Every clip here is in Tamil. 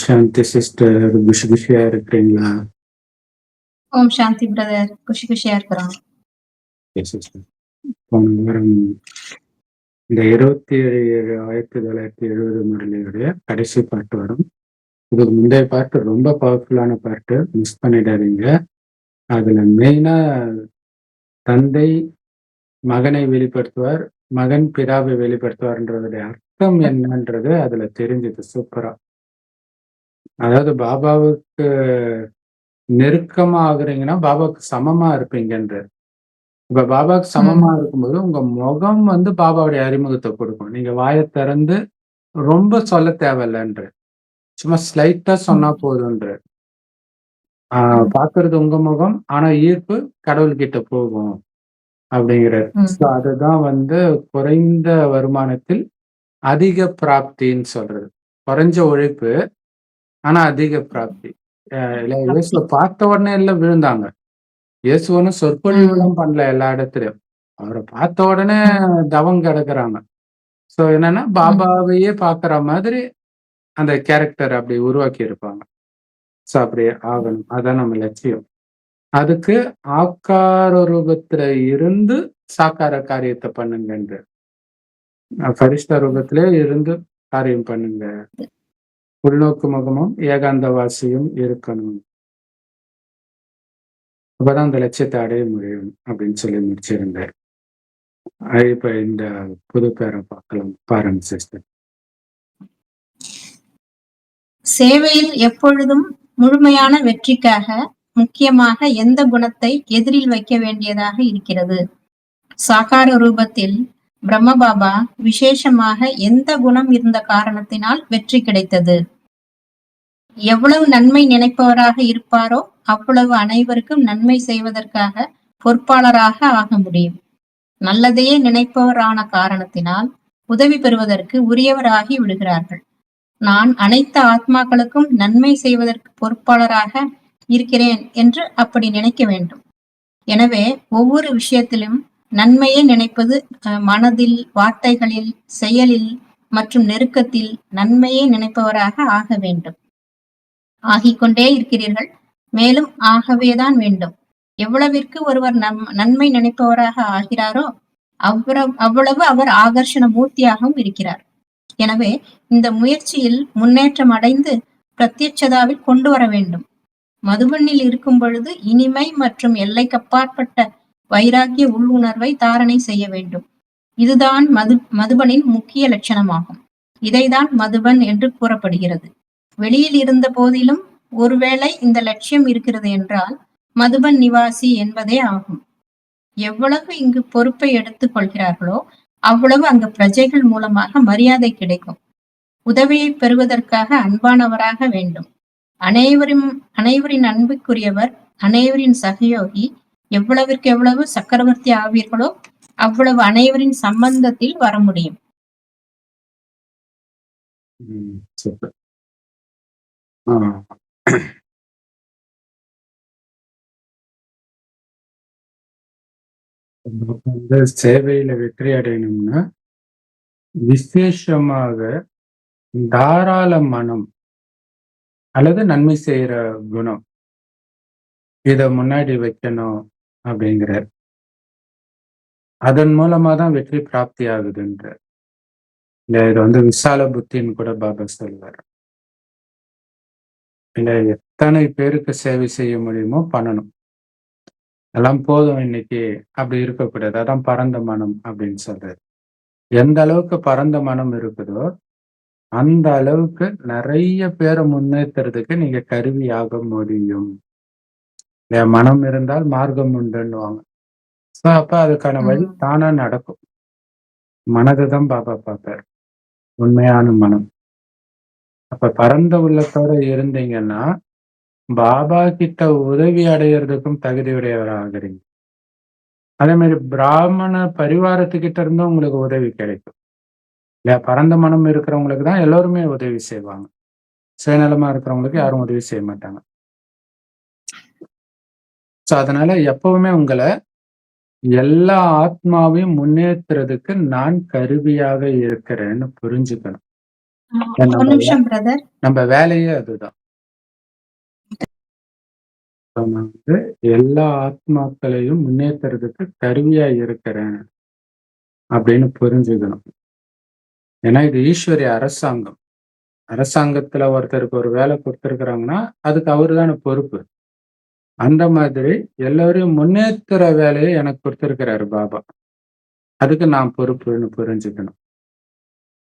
சாந்தி சிஸ்டர், குஷி குஷியா இருக்கிறீங்களா? ஓம் சாந்தி பிரதர். குஷி குஷியா இருக்கிறோம். Yes sister. போன வாரம் இந்த 27/7/1970 முரளியுடைய கடைசி பாட்டு வரும். இதுக்கு முந்தைய பாட்டு ரொம்ப பவர்ஃபுல்லான பாட்டு, மிஸ் பண்ணிடாதீங்க. அதுல மெயினா தந்தை மகனை வெளிப்படுத்துவார், மகன் பிதாவை வெளிப்படுத்துவார்ன்றதுடைய அர்த்தம் என்னன்றது அதுல தெரிஞ்சது சூப்பரா. அதாவது பாபாவுக்கு நெருக்கமா ஆகுறீங்கன்னா பாபாவுக்கு சமமா இருப்பீங்கன்ற. இப்ப பாபாவுக்கு சமமா இருக்கும்போது உங்க முகம் வந்து பாபாவுடைய அறிமுகத்தை கொடுக்கும். நீங்க வாயை திறந்து ரொம்ப சொல்ல தேவையில்லைன்ற, சும்மா ஸ்லைட்டா சொன்னா போதுன்ற. பாக்குறது உங்க முகம், ஆனா ஈர்ப்பு கடவுள்கிட்ட போகும் அப்படிங்கிற. அதுதான் வந்து குறைந்த வருமானத்தில் அதிக பிராப்தின்னு சொல்றது. குறைஞ்ச உழைப்பு ஆனா அதிக பிராப்தி. இயேசுவை பார்த்த உடனே எல்லாம் விழுந்தாங்க. இயேசு ஒன்னும் சொற்பொழிவுலாம் பண்ணல எல்லா இடத்துலயும். அவரை பார்த்த உடனே தவம் கிடக்குறாங்க. சோ என்னன்னா பாபாவையே பாக்குற மாதிரி அந்த கேரக்டர் அப்படி உருவாக்கி இருப்பாங்க. சோ அப்படி ஆகணும், அதான் நம்ம லட்சியம். அதுக்கு ஆக்கார ரூபத்துல இருந்து சாக்கார காரியத்தை பண்ணுங்க. பரிஷ்ட ரூபத்திலே இருந்து காரியம் பண்ணுங்க. உள்நோக்கு முகமும் ஏகாந்தவாசியும் இருக்கணும். அப்பதான் அந்த லட்சியத்தை அடைய முடியும் அப்படின்னு சொல்லி முடிச்சிருந்தார். இப்ப இந்த புது பேரை பார்க்கலாம். பாருங்க சிஸ்டர். சேவையில் எப்பொழுதும் முழுமையான வெற்றிக்காக முக்கியமாக எந்த குணத்தை எதிரில் வைக்க வேண்டியதாக இருக்கிறது? சாகார ரூபத்தில் பிரம்மபாபா விசேஷமாக எந்த குணம் இருந்த காரணத்தினால் வெற்றி கிடைத்தது? எவ்வளவு நன்மை நினைப்பவராக இருப்பாரோ அவ்வளவு அனைவருக்கும் நன்மை செய்வதற்காக பொறுப்பாளராக ஆக முடியும். நல்லதையே நினைப்பவரான காரணத்தினால் உதவி பெறுவதற்கு உரியவராகி விடுகிறார்கள். நான் அனைத்து ஆத்மாக்களுக்கும் நன்மை செய்வதற்கு பொறுப்பாளராக இருக்கிறேன் என்று அப்படி நினைக்க வேண்டும். எனவே ஒவ்வொரு விஷயத்திலும் நன்மையை நினைப்பது, மனதில், வார்த்தைகளில், செயலில் மற்றும் நெருக்கத்தில் நன்மையை நினைப்பவராக ஆக வேண்டும். ஆகிக்கொண்டே இருக்கிறீர்கள், மேலும் ஆகவேதான் வேண்டும். எவ்வளவிற்கு ஒருவர் நன்மை நினைப்பவராக ஆகிறாரோ அவ்வளவு அவர் ஆகர்ஷண மூர்த்தியாகவும் இருக்கிறார். எனவே இந்த முயற்சியில் முன்னேற்றம் அடைந்து பிரத்யட்சதாவில் கொண்டு வர வேண்டும். மதுபனில் இருக்கும் பொழுது இனிமை மற்றும் எல்லைக்கப்பாற்பட்ட வைராக்கிய உள்ளுணர்வை தாரணை செய்ய வேண்டும். இதுதான் மதுபனின் முக்கிய லட்சணமாகும். இதைதான் மதுபன் என்று கூறப்படுகிறது. வெளியில் இருந்த போதிலும் ஒருவேளை இந்த லட்சியம் இருக்கிறது என்றால் மதுபன் நிவாசி என்பதே ஆகும். எவ்வளவு இங்கு பொறுப்பை எடுத்துக் கொள்கிறார்களோ அவ்வளவு அங்கு பிரஜைகள் மூலமாக மரியாதை கிடைக்கும். உதவியை பெறுவதற்காக அன்பானவராக வேண்டும். அனைவரின் அன்புக்குரியவர், அனைவரின் சகயோகி. எவ்வளவிற்கு எவ்வளவு சக்கரவர்த்தி ஆவீர்களோ அவ்வளவு அனைவரின் சம்பந்தத்தில் வர முடியும். வந்து சேவையில வெற்றி அடையணும்னா விசேஷமாக தாராள மனம் அல்லது நன்மை செய்யற குணம் இத முன்னாடி வைக்கணும் அப்படிங்கிறார். அதன் மூலமா தான் வெற்றி பிராப்தி ஆகுதுன்ற. இல்ல இது வந்து விசால புத்தின்னு கூட பாபா சொல்வார். இல்ல எத்தனை பேருக்கு சேவை செய்ய முடியுமோ பண்ணணும், எல்லாம் போதும் இன்னைக்கு அப்படி இருக்கக்கூடாது. அதான் பரந்த மனம் அப்படின்னு சொல்றாரு. எந்த அளவுக்கு பரந்த மனம் இருக்குதோ அந்த அளவுக்கு நிறைய பேரை முன்னேற்றுறதுக்கு நீங்க கருவியாக முடியும். மனம் இருந்தால் மார்க்கம் உண்டுன்னுவாங்க. அப்ப அதுக்கான வழி தானா நடக்கும். மனதை தான் பாபா பார்ப்பார், உண்மையான மனம். அப்ப பரந்த உள்ளத்தோட இருந்தீங்கன்னா பாபா கிட்ட உதவி அடையிறதுக்கும் தகுதியுடையவராகிறீங்க. அதே மாதிரி பிராமண பரிவாரத்துக்கிட்ட இருந்தும் உங்களுக்கு உதவி கிடைக்கும். இல்லையா? பரந்த மனம் இருக்கிறவங்களுக்கு தான் எல்லோருமே உதவி செய்வாங்க. சுயநலமா இருக்கிறவங்களுக்கு யாரும் உதவி செய்ய மாட்டாங்க. சோ அதனால எப்பவுமே உங்களை எல்லா ஆத்மாவையும் முன்னேற்றுறதுக்கு நான் கருவியாக இருக்கிறேன்னு புரிஞ்சுக்கணும். ஒரு நம்ம நிமிஷம் பிரதர். நம்ம வேலையே அதுதான். நான் வந்து எல்லா ஆத்மாக்களையும் முன்னேத்துறதுக்கு கருவியா இருக்கிறேன் அப்படின்னு புரிஞ்சுக்கணும். ஏன்னா இது ஈஸ்வரிய அரசாங்கம். அரசாங்கத்துல ஒருத்தருக்கு ஒரு வேலை கொடுத்திருக்கிறாங்கன்னா, அதுக்கு அவருதானே பொறுப்பு. அந்த மாதிரி எல்லாரையும் முன்னேத்துற வேலையை எனக்கு கொடுத்திருக்கிறாரு பாபா. அதுக்கு நான் பொறுப்புன்னு புரிஞ்சுக்கணும்.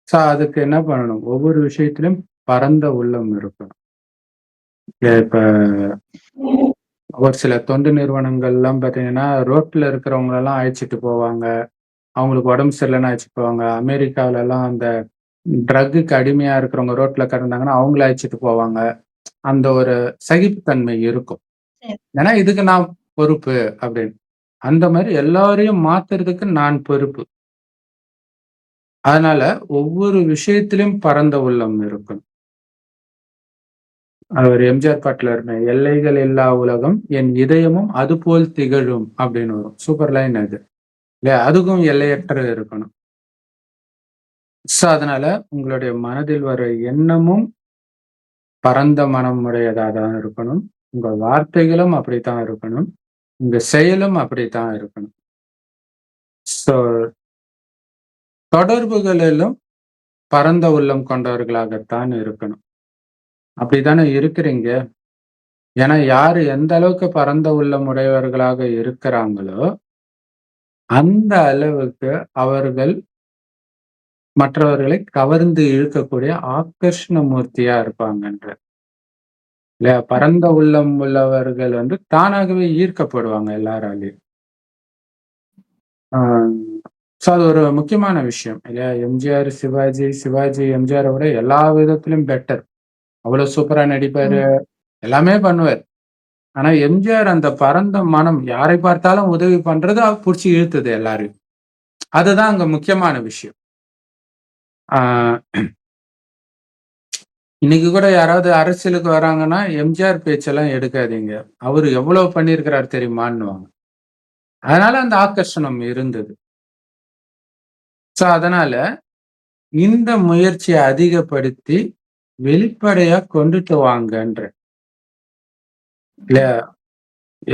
அதுக்கு என்ன பண்ணணும்? ஒவ்வொரு விஷயத்திலும் பரந்த உள்ளம் இருக்கணும். இப்ப ஒரு சில தொண்டு நிறுவனங்கள்லாம் பார்த்தீங்கன்னா, ரோட்ல இருக்கிறவங்களெல்லாம் அழைச்சிட்டு போவாங்க. அவங்களுக்கு உடம்பு சரியில்லன்னு அழைச்சிட்டு போவாங்க. அமெரிக்காவுலலாம் அந்த ட்ரக்குக்கு அடிமையா இருக்கிறவங்க ரோட்ல கிடந்தாங்கன்னா, அவங்கள அழைச்சிட்டு போவாங்க. அந்த ஒரு சகிப்புத்தன்மை இருக்கும். சரி. ஏன்னா, இதுக்கு நான் பொறுப்பு அப்படின்னு. அந்த மாரி எல்லாரையும் மாத்துறதுக்கு நான் பொறுப்பு. அதனால ஒவ்வொரு விஷயத்திலும் பரந்த உள்ளம் இருக்கணும். அவர் எம்ஜிஆர் பாட்டுல இருந்த எல்லைகள் இல்லா உலகம் என் இதயமும் அதுபோல் திகழும் அப்படின்னு வரும். சூப்பர் லைன் அது. இல்லையா? அதுக்கும் எல்லையற்ற இருக்கணும். அதனால உங்களுடைய மனதில் வர எண்ணமும் பரந்த மனம் உடையதா தான் இருக்கணும். உங்க வார்த்தைகளும் அப்படித்தான் இருக்கணும். உங்க செயலும் அப்படித்தான் இருக்கணும். தொடர்புகளிலும் பரந்த உள்ளம் கொண்டவர்களாகத்தான் இருக்கணும். அப்படித்தானே இருக்கிறீங்க. ஏன்னா யாரு எந்த அளவுக்கு பரந்த உள்ளம் உடையவர்களாக இருக்கிறாங்களோ அந்த அளவுக்கு அவர்கள் மற்றவர்களை கவர்ந்து இழுக்கக்கூடிய ஆகர்ஷண மூர்த்தியா இருப்பாங்கன்ற. இல்லையா? பரந்த உள்ளம் உள்ளவர்கள் வந்து தானாகவே ஈர்க்கப்படுவாங்க எல்லாராலையும். அது ஒரு முக்கியமான விஷயம் இல்லையா? எம்ஜிஆர் சிவாஜி எம்ஜிஆரை விட எல்லா விதத்திலும் பெட்டர். அவ்வளவு சூப்பரா நடிப்பாரு, எல்லாமே பண்ணுவார். ஆனா எம்ஜிஆர் அந்த பரந்த மனம், யாரை பார்த்தாலும் உதவி பண்றது புடிச்சு இழுத்தது எல்லாரையும். அதுதான் அங்க முக்கியமான விஷயம். இன்னைக்கு கூட யாராவது அரசியலுக்கு வராங்கன்னா எம்ஜிஆர் பேச்செல்லாம் எடுக்காதீங்க, அவரு எவ்வளவு பண்ணியிருக்கிறார் தெரியுமான்னுவாங்க. அதனால அந்த ஆகர்ஷணம் இருந்தது. அதனால இந்த முயற்சியை அதிகப்படுத்தி வெளிப்படையா கொண்டுட்டு வாங்கன்ற. இல்லையா?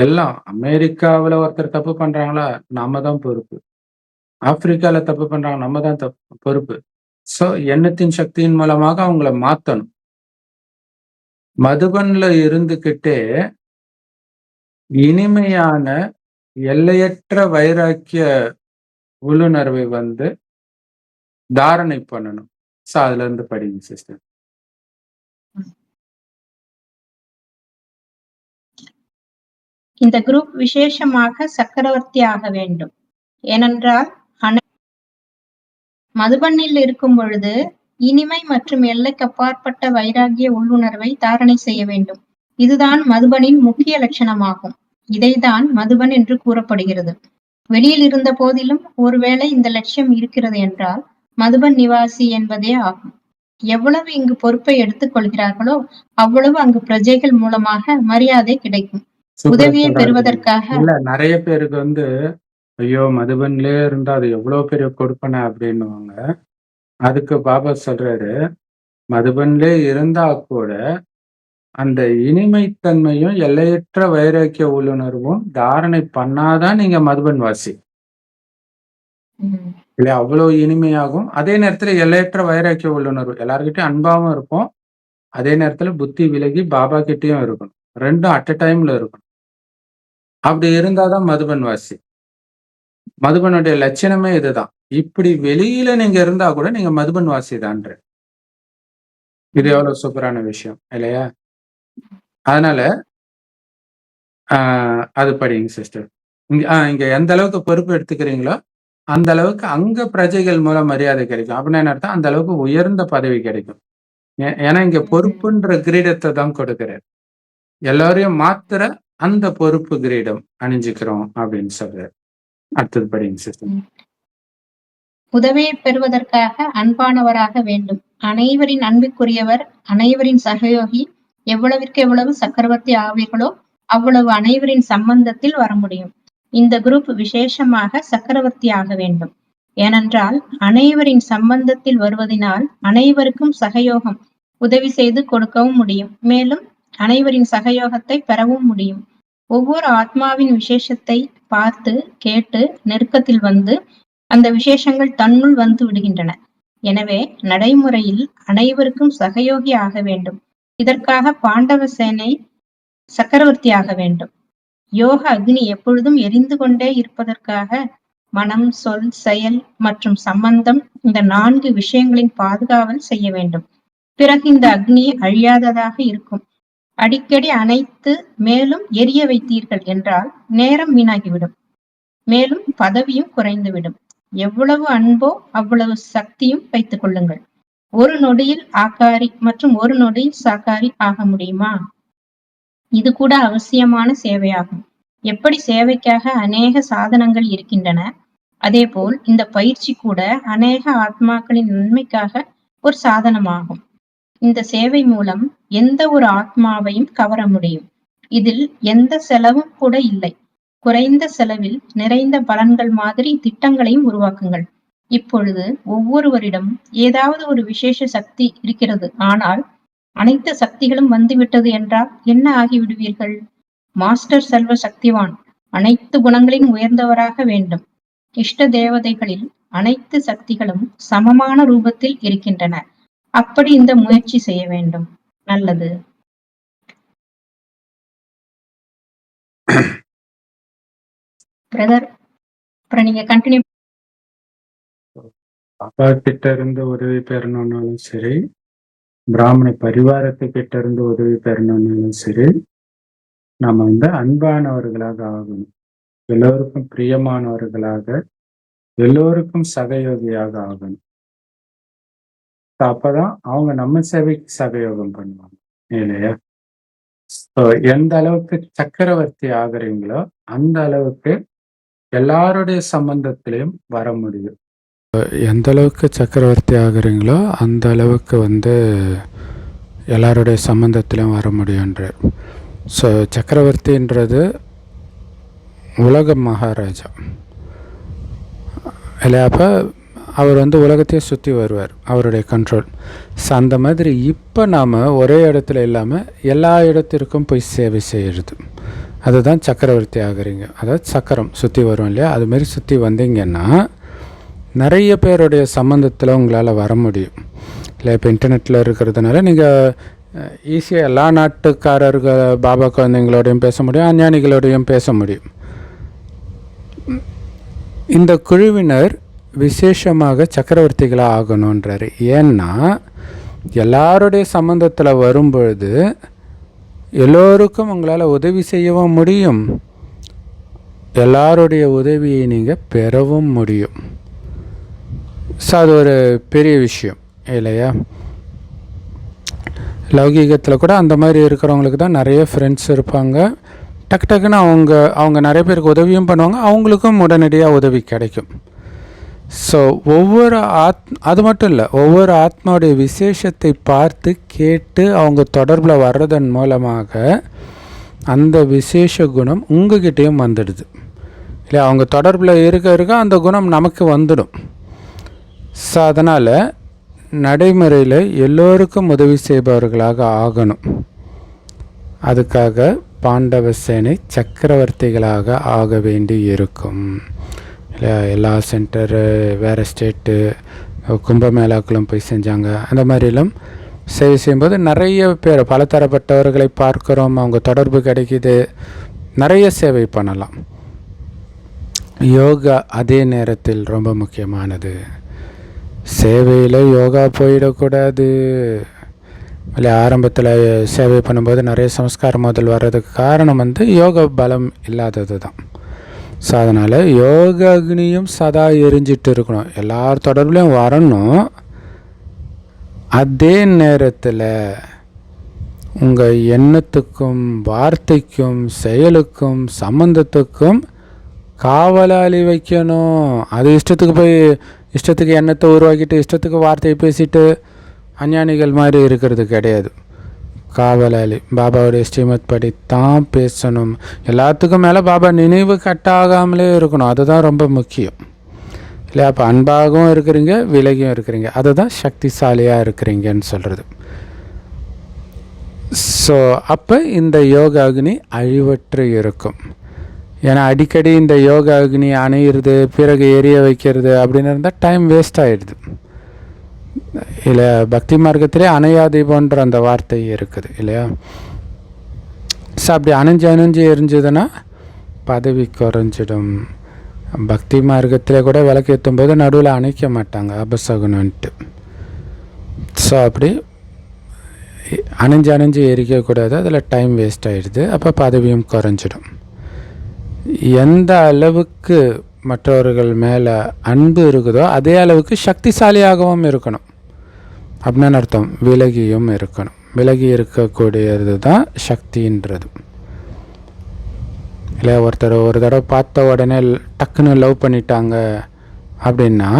எல்லாம் அமெரிக்காவுல ஒருத்தர் தப்பு பண்றாங்களா, நாம தான் பொறுப்பு. ஆப்பிரிக்கால தப்பு பண்றாங்க, நம்ம தான் பொறுப்பு. எண்ணத்தின் சக்தியின் மூலமாக அவங்கள மாத்தணும். மதுபன்ல இருந்துகிட்டே இனிமையான எல்லையற்ற வைராக்கிய உள்ளுணர்வை வந்து தாரணை பண்ணணும். அதுல இருந்து படிங்க சிஸ்டர். இந்த குரூப் விசேஷமாக சக்கரவர்த்தி ஆக வேண்டும். ஏனென்றால் மதுபனில் இருக்கும் பொழுது இனிமை மற்றும் எல்லைக்கு அப்பாற்பட்ட வைராகிய உள்ளுணர்வை தாரணை செய்ய வேண்டும். இதுதான் மதுபனின் முக்கிய லட்சணமாகும். இதைதான் மதுபன் என்று கூறப்படுகிறது. வெளியில் இருந்த போதிலும் ஒருவேளை இந்த லட்சியம் இருக்கிறது என்றால் மதுபன் நிவாசி என்பதே ஆகும். எவ்வளவு இங்கு பொறுப்பை எடுத்துக் கொள்கிறார்களோ அவ்வளவு அங்கு பிரஜைகள் மூலமாக மரியாதை கிடைக்கும். உதவியை பெறுவதற்காக இல்ல, நிறைய பேருக்கு வந்து ஐயோ மதுபன்லயே இருந்தா அது எவ்வளவு பெரிய கொடுப்பன அப்படின்னுவாங்க. அதுக்கு பாபா சொல்றாரு, மதுபன்லே இருந்தா கூட அந்த இனிமைத்தன்மையும் எல்லையற்ற வைராக்கிய உள்ளுணர்வும் தாரணை பண்ணாதான் நீங்க மதுபன் வாசி. இல்லையா? அவ்வளவு இனிமையாகும். அதே நேரத்துல எல்லையற்ற வைராக்கிய உள்ளுணர்வு. எல்லார்கிட்டயும் அன்பாவும் இருப்போம். அதே நேரத்துல புத்தி விலகி பாபா கிட்டயும் இருக்கணும். ரெண்டும் அட் அ டைம்ல இருக்கணும். அப்படி இருந்தாதான் மதுபன் வாசி. மதுபனுடைய லட்சணமே இதுதான். இப்படி வெளியில நீங்க இருந்தா கூட நீங்க மதுபன் வாசி தான்ற. இது எவ்வளவு சூப்பரான விஷயம் இல்லையா? அதனால அது படிங்க சிஸ்டர். இங்க எந்த அளவுக்கு பொறுப்பு எடுத்துக்கிறீங்களோ அந்த அளவுக்கு அங்க பிரஜைகள் மூலம் மரியாதை கிடைக்கும். அப்படின்னா என்ன அர்த்தம்? அந்த அளவுக்கு உயர்ந்த பதவி கிடைக்கும். ஏன்னா இங்க பொறுப்புன்ற கிரீடத்தை தான் கொடுக்கிறார். எல்லாரையும் மாத்திர அந்த பொறுப்பு கிரீடம் அணிஞ்சுக்கிறோம் அப்படின்னு சொல்றாரு. அடுத்தது படிங்க சிஸ்டர். உதவியை பெறுவதற்காக அன்பானவராக வேண்டும். அனைவரின் அன்பிற்குரியவர், அனைவரின் சகயோகி. எவ்வளவிற்கு எவ்வளவு சக்கரவர்த்தி ஆவீர்களோ அவ்வளவு அனைவரின் சம்பந்தத்தில் வர முடியும். இந்த குரூப் விசேஷமாக சக்கரவர்த்தி ஆக வேண்டும். ஏனென்றால் அனைவரின் சம்பந்தத்தில் வருவதினால் அனைவருக்கும் சகயோகம் உதவி செய்து கொடுக்கவும் முடியும். மேலும் அனைவரின் சகயோகத்தை பெறவும் முடியும். ஒவ்வொரு ஆத்மாவின் விசேஷத்தை பார்த்து கேட்டு நெருக்கத்தில் வந்து அந்த விசேஷங்கள் தன்னுள் வந்து விடுகின்றன. எனவே நடைமுறையில் அனைவருக்கும் சகயோகி ஆக வேண்டும். இதற்காக பாண்டவ சேனை சக்கரவர்த்தி ஆக வேண்டும். யோக அக்னி எப்பொழுதும் எரிந்து கொண்டே இருப்பதற்காக மனம், சொல், செயல் மற்றும் சம்பந்தம் இந்த 4 விஷயங்களின் பாதுகாவல் செய்ய வேண்டும். பிறகு இந்த அக்னி அழியாததாக இருக்கும். அடிக்கடி அணைத்து மேலும் எரிய வைத்தீர்கள் என்றால் நேரம் வீணாகிவிடும். மேலும் பதவியும் குறைந்துவிடும். எவ்வளவு அன்போ அவ்வளவு சக்தியும் வைத்துக் கொள்ளுங்கள். ஒரு நொடியில் ஆக்காரி மற்றும் ஒரு நொடியில் சாக்காரி ஆக முடியுமா? இது கூட அவசியமான சேவையாகும். எப்படி சேவைக்காக அநேக சாதனங்கள் இருக்கின்றன, அதேபோல் இந்த பயிற்சி கூட அநேக ஆத்மாக்களின் நன்மைக்காக ஒரு சாதனமாகும். இந்த சேவை மூலம் எந்த ஒரு ஆத்மாவையும் கவர முடியும். இதில் எந்த செலவும் கூட இல்லை. குறைந்த செலவில் நிறைந்த பலன்கள் மாதிரி திட்டங்களையும் உருவாக்குங்கள். இப்பொழுது ஒவ்வொருவரிடம் ஏதாவது ஒரு விசேஷ சக்தி இருக்கிறது. ஆனால் அனைத்து சக்திகளும் வந்துவிட்டது என்றால் என்ன ஆகிவிடுவீர்கள்? மாஸ்டர் சர்வ சக்திவான், அனைத்து குணங்களிலும் உயர்ந்தவராக வேண்டும். இஷ்ட தேவதைகளில் அனைத்து சக்திகளும் சமமான ரூபத்தில் இருக்கின்றன. அப்படி இந்த முயற்சி செய்ய வேண்டும். நல்லது. பிரதர், அப்புறம் நீங்க கண்டினியூ. அப்பா கிட்ட இருந்து உதவி பெறணும்னாலும் சரி, பிராமண பரிவாரத்துக்கிட்ட இருந்து உதவி பெறணும்னாலும் சரி, நம்ம அன்பானவர்களாக ஆகணும். எல்லோருக்கும் பிரியமானவர்களாக, எல்லோருக்கும் சகயோகியாக ஆகணும். அப்பதான் அவங்க நம்ம சேவைக்கு சகயோகம் பண்ணுவாங்க, இல்லையா? எந்த அளவுக்கு சக்கரவர்த்தி ஆகுறீங்களோ அந்த அளவுக்கு எல்லாருடைய சம்பந்தத்திலையும் வர முடியும். எந்த அளவுக்கு சக்கரவர்த்தி ஆகுறீங்களோ அந்த அளவுக்கு எல்லாருடைய சம்பந்தத்திலையும் வர முடியுன்ற. ஸோ சக்கரவர்த்தின்றது உலக மகாராஜா இல்லையா? அப்போ அவர் உலகத்தையே சுற்றி வருவார், அவருடைய கண்ட்ரோல். ஸோ அந்த மாதிரி இப்போ நாம் ஒரே இடத்துல இல்லாமல் எல்லா இடத்திற்கும் போய் சேவை செய்கிறது, அதுதான் சக்கரவர்த்தி ஆகுறீங்க. அதாவது சக்கரம் சுற்றி வரும் இல்லையா? அதுமாரி சுற்றி வந்தீங்கன்னா நிறைய பேருடைய சம்மந்தத்தில் உங்களால் வர முடியும் இல்லை? இப்போ இன்டர்நெட்டில் இருக்கிறதுனால நீங்கள் ஈஸியாக எல்லா நாட்டுக்காரர்கள் பாபா குழந்தைங்களோடையும் பேச முடியும், அஞ்ஞானிகளோடையும் பேச முடியும். இந்த குழுவினர் விசேஷமாக சக்கரவர்த்திகளாக ஆகணுன்றார். ஏன்னா எல்லாருடைய சம்பந்தத்தில் வரும்பொழுது எல்லோருக்கும் உங்களால் உதவி செய்யவும் முடியும், எல்லாருடைய உதவியை நீங்கள் பெறவும் முடியும். ஸோ அது ஒரு பெரிய விஷயம் இல்லையா? லௌகீகத்தில் கூட அந்த மாதிரி இருக்கிறவங்களுக்கு தான் நிறைய ஃப்ரெண்ட்ஸ் இருப்பாங்க. டக்கு டக்குன்னு அவங்க நிறைய பேருக்கு உதவியும் பண்ணுவாங்க, அவங்களுக்கும் உடனடியாக உதவி கிடைக்கும். ஸோ அது மட்டும் இல்லை, ஒவ்வொரு ஆத்மாவுடைய விசேஷத்தை பார்த்து கேட்டு அவங்க தொடர்பில் வர்றதன் மூலமாக அந்த விசேஷ குணம் உங்ககிட்டேயும் வந்துடுது இல்லை? அவங்க தொடர்பில் இருக்க அந்த குணம் நமக்கு வந்துடும். ஸோ அதனால் நடைமுறையில் எல்லோருக்கும் உதவி செய்பவர்களாக ஆகணும். அதுக்காக பாண்டவ சேனை சக்கரவர்த்திகளாக ஆக வேண்டி இருக்கும் இல்லை? எல்லா சென்டரு, வேறு ஸ்டேட்டு, கும்பமேளாக்களும் போய் செஞ்சாங்க. அந்த மாதிரிலாம் சேவை செய்யும்போது நிறைய பேர் பலதரப்பட்டவர்களை பார்க்குறோம், அவங்க தொடர்பு கிடைக்கிது, நிறைய சேவை பண்ணலாம். யோகா அதே நேரத்தில் ரொம்ப முக்கியமானது. சேவையில் யோகா போயிடக்கூடாது இல்லை? ஆரம்பத்தில் சேவை பண்ணும்போது நிறைய சம்ஸ்காரம் முதல் வர்றதுக்கு காரணம் யோக பலம் இல்லாதது தான். ஸோ அதனால் யோக அக்னியும் சதா எரிஞ்சிட்டு இருக்கணும், எல்லார் தொடர்புலையும் வரணும். அதே நேரத்தில் உங்கள் எண்ணத்துக்கும் வார்த்தைக்கும் செயலுக்கும் சம்பந்தத்துக்கும் காவலாளி வைக்கணும். அது இஷ்டத்துக்கு எண்ணத்தை உருவாக்கிட்டு இஷ்டத்துக்கு வார்த்தையை பேசிட்டு அஞ்ஞானிகள் மாதிரி இருக்கிறது கிடையாது. காவலாளி பாபாவுடைய ஸ்ரீமத் படி தான் பேசணும். எல்லாத்துக்கும் மேலே பாபா நினைவு கட்டாகாமலே இருக்கணும், அதுதான் ரொம்ப முக்கியம் இல்லையா? அப்போ அன்பாகவும் இருக்கிறீங்க, விலகியும் இருக்கிறீங்க, அதுதான் சக்திசாலியாக இருக்கிறீங்கன்னு சொல்கிறது. ஸோ அப்போ இந்த யோக அக்னி அழிவற்று இருக்கும். ஏன்னா அடிக்கடி இந்த யோக அக்னி அணையிறது, பிறகு எரிய வைக்கிறது அப்படின்னு இருந்தால் டைம் வேஸ்ட் ஆகிடுது. இல்லை, பக்தி மார்க்கத்திலே அணையா தீபம்ன்ற அந்த வார்த்தை இருக்குது இல்லையா? ஸோ அப்படி அணைஞ்சு எரிஞ்சதுன்னா பதவி குறைஞ்சிடும். பக்தி மார்க்கத்தில் கூட விளக்கு ஏற்றும் போது நடுவில் அணைக்க மாட்டாங்க, அபசகுனன்ட்டு. ஸோ அப்படி அணைஞ்சு எரிக்கக்கூடாது, அதில் டைம் வேஸ்ட் ஆகிடுது, அப்போ பதவியும் குறைஞ்சிடும். எந்த அளவுக்கு மற்றவர்கள் மேலே அன்பு இருக்குதோ அதே அளவுக்கு சக்திசாலியாகவும் இருக்கணும் அப்படின்னு அர்த்தம். விலகியும் இருக்கணும். விலகி இருக்கக்கூடியது தான் சக்தின்றது. இல்லை, ஒருத்தர் ஒரு தடவை பார்த்த உடனே டக்குன்னு லவ் பண்ணிட்டாங்க அப்படின்னா,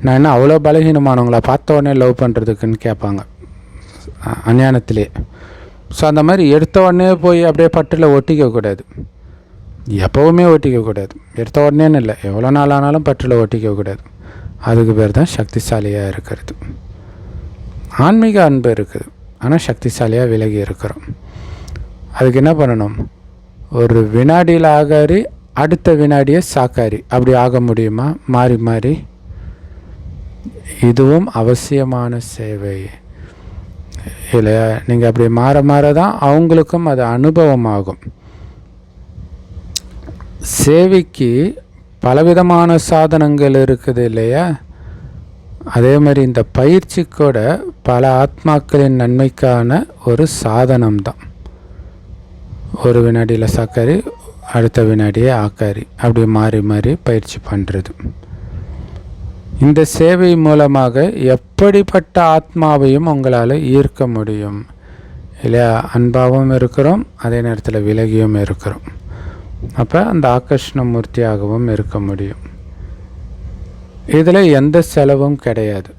நான் என்ன அவ்வளோ பலகீனமானவங்களா பார்த்த உடனே லவ் பண்ணுறதுக்குன்னு கேட்பாங்க அஞ்ஞானத்திலே. ஸோ அந்த மாதிரி எடுத்த உடனே போய் அப்படியே பற்றில் ஒட்டிக்கக்கூடாது, எப்போவுமே ஒட்டிக்கக்கூடாது. எடுத்த உடனேன்னு இல்லை, எவ்வளோ நாள் ஆனாலும் பற்றில் ஒட்டிக்கக்கூடாது. அதுக்கு பேர் தான் சக்திசாலியாக இருக்கிறது. ஆன்மீக அன்பு இருக்குது, ஆனால் சக்திசாலியாக விலகி இருக்கிறோம். அதுக்கு என்ன பண்ணணும்? ஒரு வினாடியில் ஆகாரி, அடுத்த வினாடியே சாக்காரி, அப்படி ஆக முடியுமா? மாறி மாறி. இதுவும் அவசியமான சேவை இல்லையா? நீங்கள் அப்படி மாற தான் அவங்களுக்கும் அது அனுபவமாகும். சேவைக்கு பலவிதமான சாதனங்கள் இருக்குது இல்லையா? அதே மாதிரி இந்த பயிற்சி கூட பல ஆத்மாக்களின் நன்மைக்கான ஒரு சாதனம்தான். ஒரு வினாடியில் சாக்காரி, அடுத்த வினாடியே ஆக்காரி, அப்படி மாறி மாறி பயிற்சி பண்ணுறது. இந்த சேவை மூலமாக எப்படிப்பட்ட ஆத்மாவையும் உங்களால் ஈர்க்க முடியும் இல்லையா? அன்பாகவும் இருக்கிறோம், அதே நேரத்தில் விலகியும் இருக்கிறோம். அப்போ அந்த ஆகர்ஷண மூர்த்தியாகவும் இருக்க முடியும். இதில் எந்த செலவும் கிடையாது.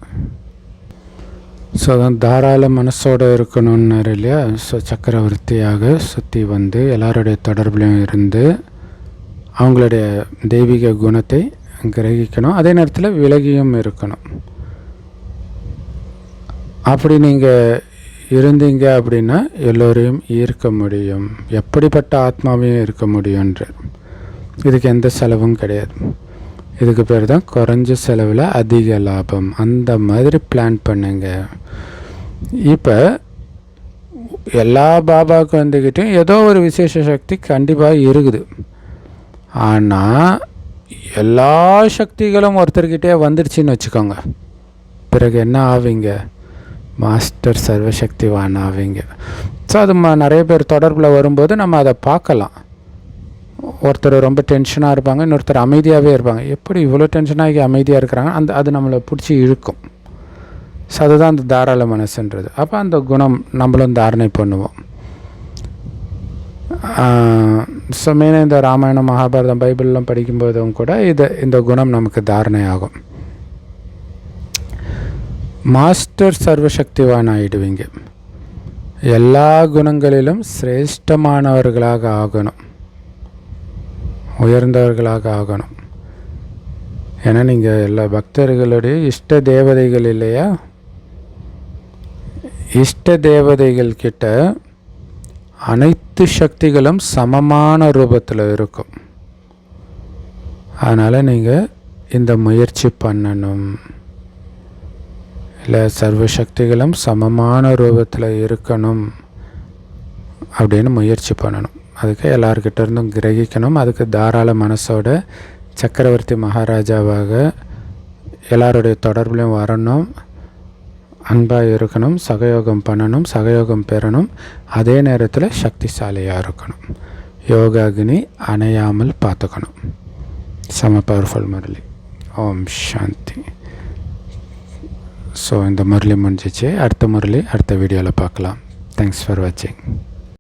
ஸோ அதான் தாராள மனசோடு இருக்கணும்னாரு இல்லையா? ஸோ சக்கரவர்த்தியாக சுற்றி வந்து எல்லாருடைய தொடர்புலையும் இருந்து அவங்களுடைய தெய்வீக குணத்தை கிரகிக்கணும், அதே நேரத்தில் விலகியும் இருக்கணும். அப்படி நீங்கள் இருந்தீங்க அப்படின்னா எல்லோரையும் ஈர்க்க முடியும், எப்படிப்பட்ட ஆத்மாவையும் இருக்க முடியுன்ற. இதுக்கு எந்த செலவும் கிடையாது. இதுக்கு பேர் தான் குறைஞ்ச செலவில் அதிக லாபம். அந்த மாதிரி பிளான் பண்ணுங்க. இப்போ எல்லா பாபாவுக்கு வந்துக்கிட்டும் ஏதோ ஒரு விசேஷ சக்தி கண்டிப்பாக இருக்குது. ஆனால் எல்லா சக்திகளும் ஒருத்தர்கிட்டே வந்துடுச்சின்னு வச்சுக்கோங்க, பிறகு என்ன ஆவீங்க? மாஸ்டர் சர்வசக்திவான் ஆவீங்க. ஸோ அது நிறைய பேர் தொடர்பில் வரும்போது நம்ம அதை பார்க்கலாம். ஒருத்தர் ரொம்ப டென்ஷனாக இருப்பாங்க, இன்னொருத்தர் அமைதியாகவே இருப்பாங்க. எப்படி இவ்வளோ டென்ஷனாகி அமைதியாக இருக்கிறாங்க? அது நம்மளை பிடிச்சி இழுக்கும். ஸோ அதுதான் அந்த தாராள மனசுன்றது. அப்போ அந்த குணம் நம்மளும் தாரணை பண்ணுவோம். ஸோ மெயினாக இந்த ராமாயணம், மகாபாரதம், பைபிள்லாம் படிக்கும்போதும் கூட இந்த குணம் நமக்கு தாரணை ஆகும். மாஸ்டர் சர்வசக்திவான் ஆகிடுவீங்க. எல்லா குணங்களிலும் சிரேஷ்டமானவர்களாக ஆகணும், உயர்ந்தவர்களாக ஆகணும். ஏன்னா நீங்கள் எல்லா பக்தர்களுடைய இஷ்ட தேவதைகள் இல்லையா? இஷ்ட தேவதைகள் கிட்ட அனைத்து சக்திகளும் சமமான ரூபத்தில் இருக்கும். அதனால் நீங்கள் இந்த முயற்சி பண்ணணும். இல்லை, சர்வசக்திகளும் சமமான ரூபத்தில் இருக்கணும் அப்படின்னு முயற்சி பண்ணணும். அதுக்கு எல்லார்கிட்ட இருந்தும் கிரகிக்கணும். அதுக்கு தாராள மனசோட சக்கரவர்த்தி மகாராஜாவாக எல்லாருடைய தொடர்புலையும் வரணும், அன்பாக இருக்கணும், சகயோகம் பண்ணணும், சகயோகம் பெறணும், அதே நேரத்தில் சக்திசாலியாக இருக்கணும். யோகா அக்னி அணையாமல் பார்த்துக்கணும். செம பவர்ஃபுல் முரளி. ஓம் சாந்தி. ஸோ இந்த முரளி முடிஞ்சிச்சு. அடுத்த முரளி அடுத்த வீடியோவில் பார்க்கலாம். தேங்க்ஸ் ஃபார் வாட்சிங்.